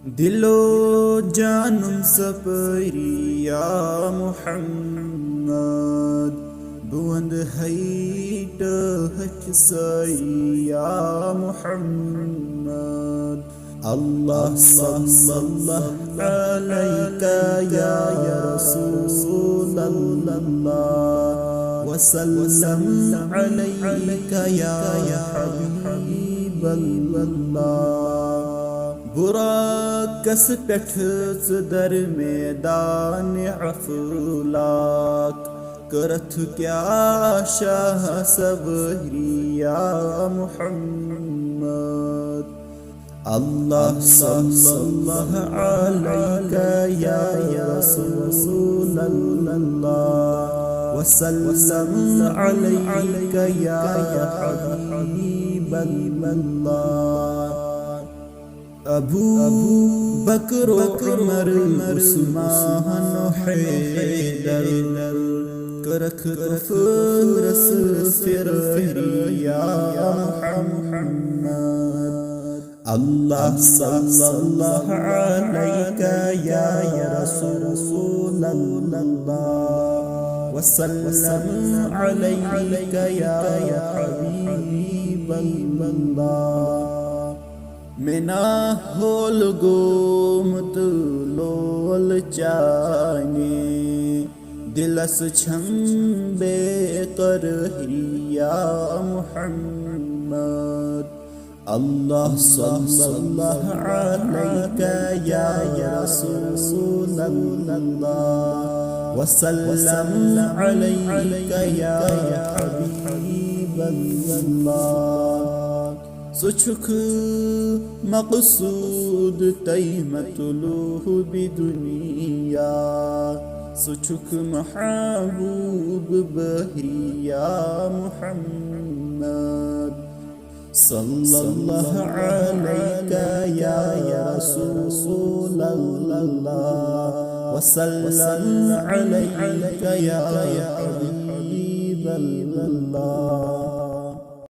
دلو جانم سپری یا محمد بوند ہیٹ ہچ سری یا محمد اللہ صلی اللہ علیکہ یا رسول اللہ وسلم علیکہ یا حبیب اللہ براکس پٹھ در میدان افلاک کرت کیا شاہ صبری یا محمد اللہ صلی اللہ علیکہ یا رسول اللہ وسلم علیکہ یا حبیب اللہ ابو بکر و عمر عثمان و حیدر کرک فرس فری یا محمد اللہ صلی اللہ علیکہ یا رسول اللہ وسلم علیکہ یا حبیب اللہ منا ہول گومت لول چانے دلس چھم بے قرہی یا محمد اللہ صلی اللہ علیکہ یا رسول اللہ وسلم علیکہ یا حبیب اللہ سچک مقصود تی مطلوب بدنیا سچک محبوب بہی یا محمد صلی اللہ علیکہ یا رسول اللہ وسلم علیکہ یا حبیب اللہ